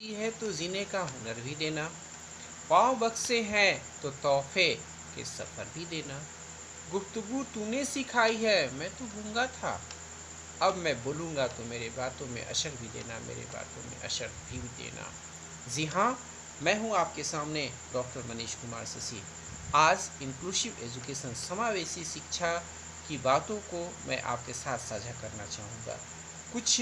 दी है तो जीने का हुनर भी देना, पाँव बख्शे हैं तो तोहफे के सफ़र भी देना। गुफ्तगू तूने सिखाई है, मैं तो गूंगा था, अब मैं बोलूँगा तो मेरे बातों में असर भी देना, मेरे बातों में असर भी देना। जी हाँ, मैं हूँ आपके सामने डॉक्टर मनीष कुमार शशि। आज इंक्लूसिव एजुकेशन समावेशी शिक्षा की बातों को मैं आपके साथ साझा करना चाहूँगा। कुछ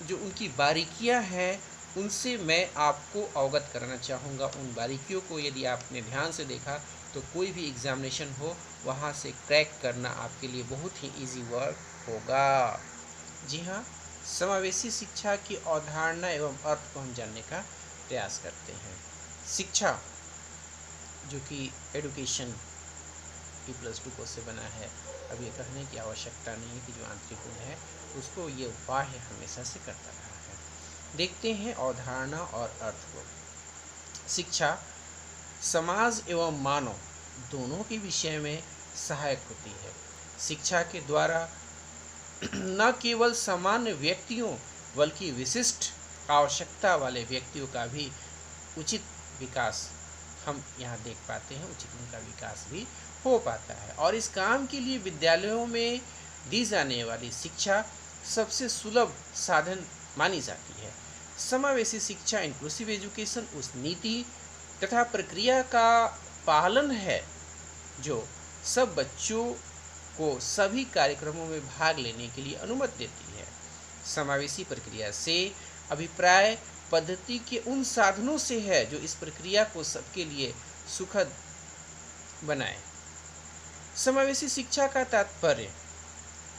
जो उनकी बारीकियाँ हैं उनसे मैं आपको अवगत कराना चाहूँगा। उन बारीकियों को यदि आपने ध्यान से देखा तो कोई भी एग्ज़ामिनेशन हो वहाँ से क्रैक करना आपके लिए बहुत ही ईजी वर्क होगा। जी हाँ, समावेशी शिक्षा की अवधारणा एवं अर्थ को हम जानने का प्रयास करते हैं। शिक्षा जो कि एडुकेशन E+2 को से बना है, अब ये कहने की आवश्यकता नहीं है कि जो आंतरिक गुण है उसको ये बाह्य हमेशा से करता रहा है। देखते हैं अवधारणा और अर्थ को। शिक्षा समाज एवं मानव दोनों के विषय में सहायक होती है। शिक्षा के द्वारा न केवल सामान्य व्यक्तियों बल्कि विशिष्ट आवश्यकता वाले व्यक्तियों का भी उचित विकास हम यहाँ देख पाते हैं, उचित उनका विकास भी हो पाता है। और इस काम के लिए विद्यालयों में दी जाने वाली शिक्षा सबसे सुलभ साधन मानी जाती है। समावेशी शिक्षा इंक्लूसिव एजुकेशन उस नीति तथा प्रक्रिया का पालन है जो सब बच्चों को सभी कार्यक्रमों में भाग लेने के लिए अनुमति देती है। समावेशी प्रक्रिया से अभिप्राय पद्धति के उन साधनों से है जो इस प्रक्रिया को सबके लिए सुखद बनाए। समावेशी शिक्षा का तात्पर्य,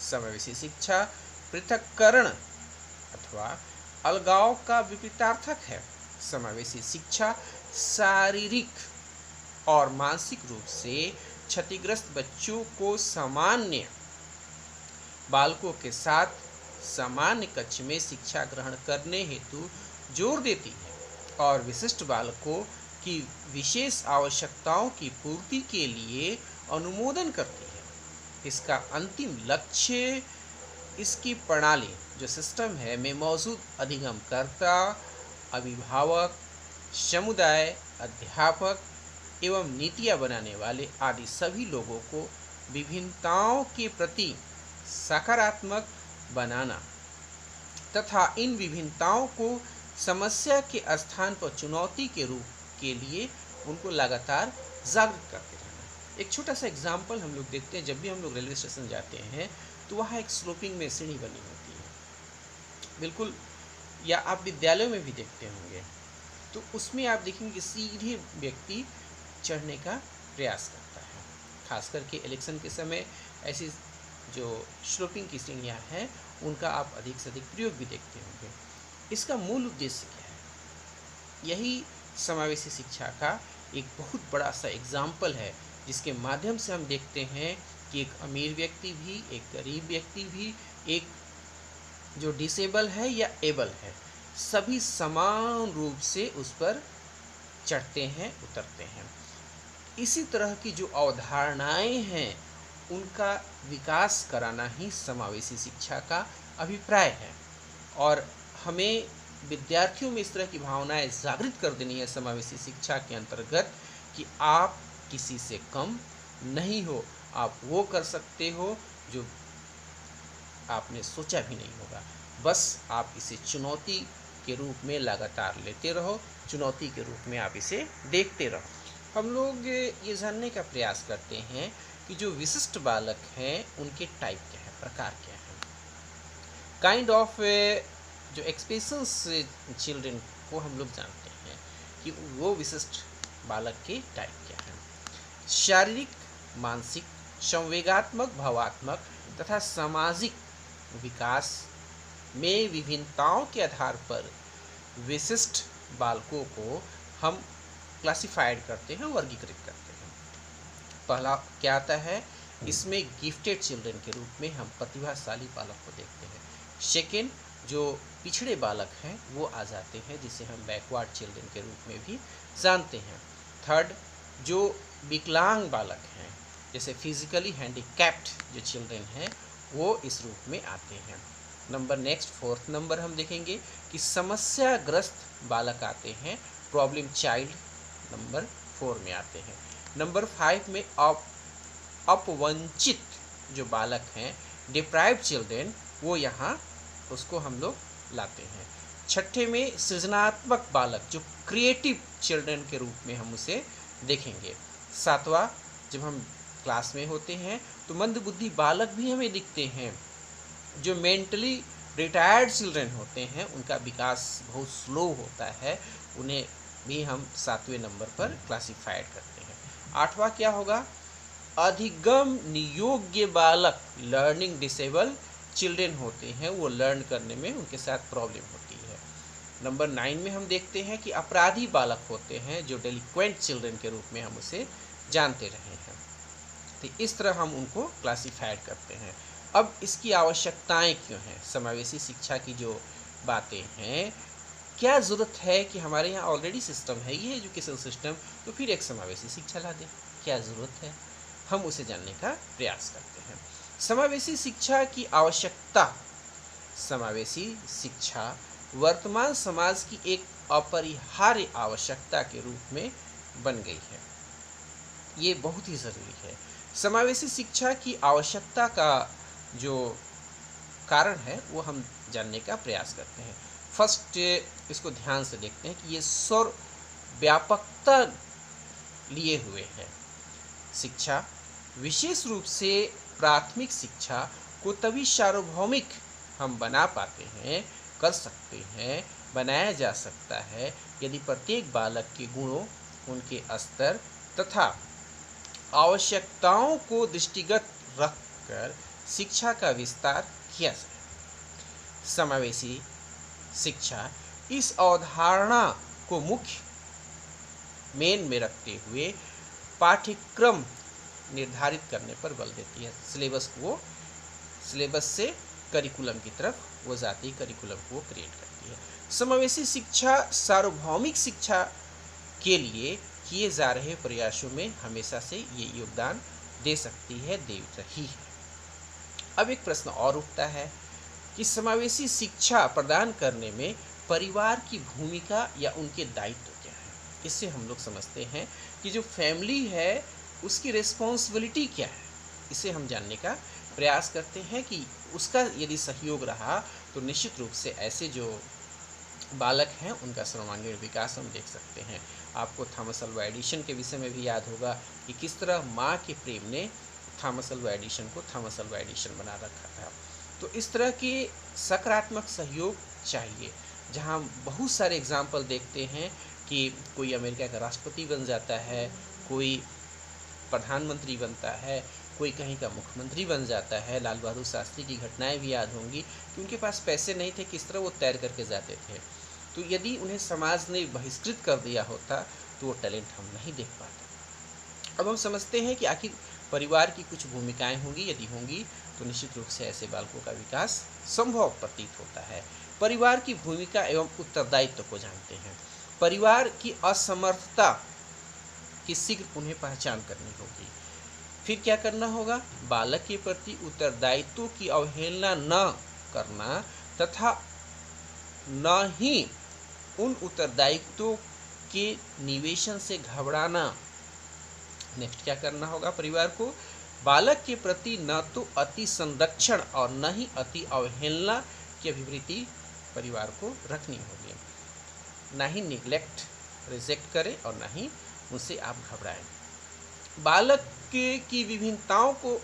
समावेशी शिक्षा पृथक्करण अथवा अलगाव का विपरीतार्थक है। समावेशी शिक्षा शारीरिक और मानसिक रूप से क्षतिग्रस्त बच्चों को सामान्य बालकों के साथ सामान्य कक्ष में शिक्षा ग्रहण करने हेतु जोर देती है और विशिष्ट बालकों की विशेष आवश्यकताओं की पूर्ति के लिए अनुमोदन करती है। इसका अंतिम लक्ष्य इसकी प्रणाली जो सिस्टम है में मौजूद अधिगमकर्ता, अभिभावक, समुदाय, अध्यापक एवं नीतियाँ बनाने वाले आदि सभी लोगों को विभिन्नताओं के प्रति सकारात्मक बनाना तथा इन विभिन्नताओं को समस्या के स्थान पर चुनौती के रूप के लिए उनको लगातार जागृत करते रहना। एक छोटा सा एग्जाम्पल हम लोग देखते हैं। जब भी हम लोग रेलवे स्टेशन जाते हैं तो वहाँ एक स्लोपिंग में सीढ़ी बनी होती है, बिल्कुल, या आप विद्यालयों में भी देखते होंगे, तो उसमें आप देखेंगे कि सीधे व्यक्ति चढ़ने का प्रयास करता है। खास करके इलेक्शन के समय ऐसी जो स्लोपिंग की सीढ़ियाँ हैं उनका आप अधिक से अधिक प्रयोग भी देखते होंगे। इसका मूल उद्देश्य क्या है? यही समावेशी शिक्षा का एक बहुत बड़ा सा एग्जाम्पल है जिसके माध्यम से हम देखते हैं कि एक अमीर व्यक्ति भी, एक गरीब व्यक्ति भी, एक जो डिसेबल है या एबल है, सभी समान रूप से उस पर चढ़ते हैं, उतरते हैं। इसी तरह की जो अवधारणाएं हैं उनका विकास कराना ही समावेशी शिक्षा का अभिप्राय है और हमें विद्यार्थियों में इस तरह की भावनाएं जागृत कर देनी है समावेशी शिक्षा के अंतर्गत कि आप किसी से कम नहीं हो, आप वो कर सकते हो जो आपने सोचा भी नहीं होगा। बस आप इसे चुनौती के रूप में लगातार लेते रहो, चुनौती के रूप में आप इसे देखते रहो। हम लोग ये जानने का प्रयास करते हैं कि जो विशिष्ट बालक हैं उनके टाइप क्या है, प्रकार क्या है। काइंड ऑफ जो एक्सप्रेशंस चिल्ड्रन को हम लोग जानते हैं कि वो विशिष्ट बालक के टाइप क्या है। शारीरिक, मानसिक, संवेगात्मक, भावात्मक तथा सामाजिक विकास में विभिन्नताओं के आधार पर विशिष्ट बालकों को हम क्लासिफाइड करते हैं, वर्गीकृत करते हैं। पहला क्या आता है, इसमें गिफ्टेड चिल्ड्रन के रूप में हम प्रतिभाशाली बालक को देखते हैं। सेकेंड, जो पिछड़े बालक हैं वो आ जाते हैं जिसे हम बैकवर्ड चिल्ड्रन के रूप में भी जानते हैं। थर्ड, जो विकलांग बालक हैं जैसे फिजिकली हैंडीकैप्ड जो चिल्ड्रन हैं वो इस रूप में आते हैं। नंबर नेक्स्ट फोर्थ नंबर हम देखेंगे कि समस्याग्रस्त बालक आते हैं, प्रॉब्लम चाइल्ड नंबर 4 में आते हैं। नंबर 5 में अपवंचित जो बालक हैं, डिप्राइव्ड चिल्ड्रेन, वो यहाँ उसको हम लोग लाते हैं। छठे में सृजनात्मक बालक, जो क्रिएटिव चिल्ड्रन के रूप में हम उसे देखेंगे। सातवां, जब हम क्लास में होते हैं तो मंदबुद्धि बालक भी हमें दिखते हैं। जो मेंटली रिटायर्ड चिल्ड्रन होते हैं उनका विकास बहुत स्लो होता है, उन्हें भी हम 7वें नंबर पर क्लासिफाइड करते हैं। आठवां क्या होगा? अधिगम नियोग्य बालक, लर्निंग डिसेबल चिल्ड्रन होते हैं, वो लर्न करने में उनके साथ प्रॉब्लम होती है। नंबर 9 में हम देखते हैं कि अपराधी बालक होते हैं, जो डेलिक्वेंट चिल्ड्रन के रूप में हम उसे जानते रहे हैं। तो इस तरह हम उनको क्लासिफाइड करते हैं। अब इसकी आवश्यकताएं क्यों हैं? समावेशी शिक्षा की जो बातें हैं, क्या ज़रूरत है कि हमारे यहाँ ऑलरेडी सिस्टम है, ये एजुकेशन सिस्टम, तो फिर एक समावेशी शिक्षा ला दें, क्या ज़रूरत है? हम उसे जानने का प्रयास करते हैं। समावेशी शिक्षा की आवश्यकता, समावेशी शिक्षा वर्तमान समाज की एक अपरिहार्य आवश्यकता के रूप में बन गई है। ये बहुत ही ज़रूरी है। समावेशी शिक्षा की आवश्यकता का जो कारण है वो हम जानने का प्रयास करते हैं। फर्स्ट इसको ध्यान से देखते हैं कि ये सर्व व्यापकता लिए हुए है। शिक्षा, विशेष रूप से प्राथमिक शिक्षा को तभी सार्वभौमिक हम बना पाते हैं, कर सकते हैं, बनाया जा सकता है यदि प्रत्येक बालक के गुणों, उनके स्तर तथा आवश्यकताओं को दृष्टिगत रखकर शिक्षा का विस्तार किया जाए। समावेशी शिक्षा इस अवधारणा को मुख्य मेन में रखते हुए पाठ्यक्रम निर्धारित करने पर बल देती है। सिलेबस से करिकुलम की तरफ वो जाती, करिकुलम को क्रिएट करती है। समावेशी शिक्षा सार्वभौमिक शिक्षा के लिए किए जा रहे प्रयासों में हमेशा से ये योगदान दे सकती है, दे रही है। अब एक प्रश्न और उठता है कि समावेशी शिक्षा प्रदान करने में परिवार की भूमिका या उनके दायित्व क्या है? इससे हम लोग समझते हैं कि जो फैमिली है उसकी रिस्पॉन्सिबिलिटी क्या है, इसे हम जानने का प्रयास करते हैं कि उसका यदि सहयोग रहा तो निश्चित रूप से ऐसे जो बालक हैं उनका सर्वांगीण विकास हम देख सकते हैं। आपको थॉमस अल्वा एडिसन के विषय में भी याद होगा कि किस तरह माँ के प्रेम ने थॉमस अल्वा एडिसन को थॉमस अल्वा एडिसन बना रखा था। तो इस तरह के सकारात्मक सहयोग चाहिए, जहाँ हम बहुत सारे एग्जाम्पल देखते हैं कि कोई अमेरिका का राष्ट्रपति बन जाता है, कोई प्रधानमंत्री बनता है, कोई कहीं का मुख्यमंत्री बन जाता है। लाल बहादुर शास्त्री की घटनाएं भी याद होंगी कि उनके पास पैसे नहीं थे, किस तरह वो तैर करके जाते थे। तो यदि उन्हें समाज ने बहिष्कृत कर दिया होता तो वो टैलेंट हम नहीं देख पाते। अब हम समझते हैं कि आखिर परिवार की कुछ भूमिकाएं होंगी, यदि होंगी तो निश्चित रूप से ऐसे बालकों का विकास संभव प्रतीत होता है। परिवार की भूमिका एवं उत्तरदायित्व को जानते हैं। परिवार की असमर्थता की शीघ्र उन्हें पहचान करनी होगी। फिर क्या करना होगा? बालक के प्रति उत्तरदायित्व की अवहेलना न करना तथा न ही उन उत्तरदायित्वों के निवेशन से घबराना। नेक्स्ट क्या करना होगा परिवार को? बालक के प्रति न तो अति संरक्षण और न ही अति अवहेलना की अभिवृत्ति परिवार को रखनी होगी। ना ही निग्लेक्ट, रिजेक्ट करें और ना ही उनसे आप घबराएं। बालक की विभिन्नताओं को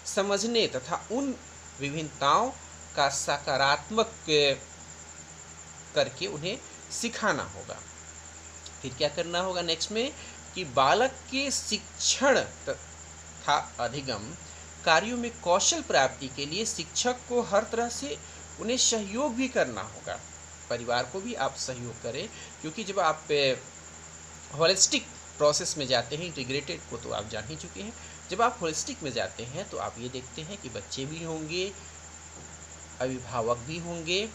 समझने तथा उन विभिन्नताओं का सकारात्मक करके उन्हें सिखाना होगा। फिर क्या करना होगा नेक्स्ट में कि बालक के शिक्षण तथा अधिगम कार्यों में कौशल प्राप्ति के लिए शिक्षक को हर तरह से उन्हें सहयोग भी करना होगा। परिवार को भी आप सहयोग करें, क्योंकि जब आप होलिस्टिक प्रोसेस में जाते हैं, इंटीग्रेटेड को तो आप जान ही चुके हैं, जब आप होलिस्टिक में जाते हैं तो आप ये देखते हैं कि बच्चे भी होंगे, अभिभावक भी होंगे,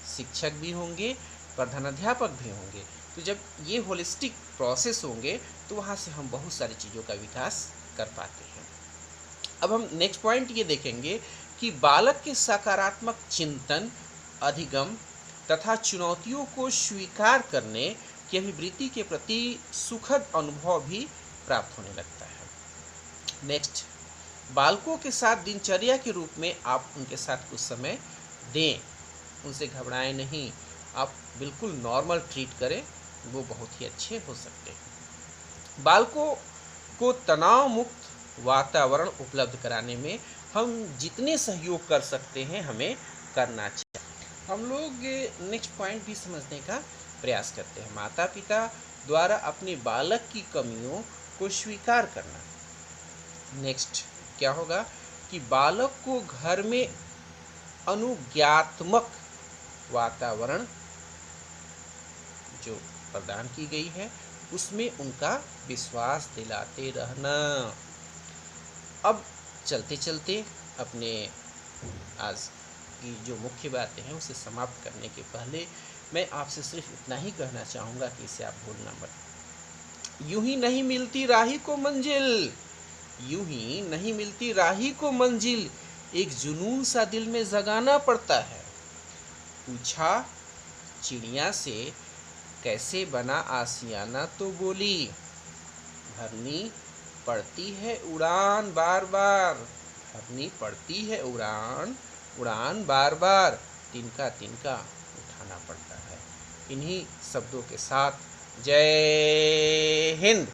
शिक्षक भी होंगे, प्रधानाध्यापक भी होंगे। तो जब ये होलिस्टिक प्रोसेस होंगे तो वहाँ से हम बहुत सारी चीज़ों का विकास कर पाते हैं। अब हम नेक्स्ट पॉइंट ये देखेंगे कि बालक के सकारात्मक चिंतन, अधिगम तथा चुनौतियों को स्वीकार करने की अभिवृत्ति के प्रति सुखद अनुभव भी प्राप्त होने लगता है। नेक्स्ट, बालकों के साथ दिनचर्या के रूप में आप उनके साथ कुछ समय दें, उनसे घबराएं नहीं, आप बिल्कुल नॉर्मल ट्रीट करें, वो बहुत ही अच्छे हो सकते हैं। बालकों को तनाव मुक्त वातावरण उपलब्ध कराने में हम जितने सहयोग कर सकते हैं हमें करना चाहिए। हम लोग नेक्स्ट पॉइंट भी समझने का प्रयास करते हैं। माता पिता द्वारा अपने बालक की कमियों को स्वीकार करना। नेक्स्ट क्या होगा कि बालक को घर में अनुज्ञात्मक वातावरण जो प्रदान की गई है उसमें उनका विश्वास दिलाते रहना। अब चलते चलते अपने आज की जो मुख्य बातें हैं उसे समाप्त करने के पहले मैं आपसे सिर्फ इतना ही कहना चाहूँगा कि इसे आप भूलना मत। यूं ही नहीं मिलती राही को मंजिल, यूं ही नहीं मिलती राही को मंजिल, एक जुनून सा दिल में जगाना पड़ता है। पूछा चिड़िया से कैसे बना आसियाना तो बोली, भरनी पड़ती है उड़ान बार बार, भरनी पड़ती है उड़ान बार बार, तिनका तिनका उठाना पड़ता है। इन्हीं शब्दों के साथ जय हिंद।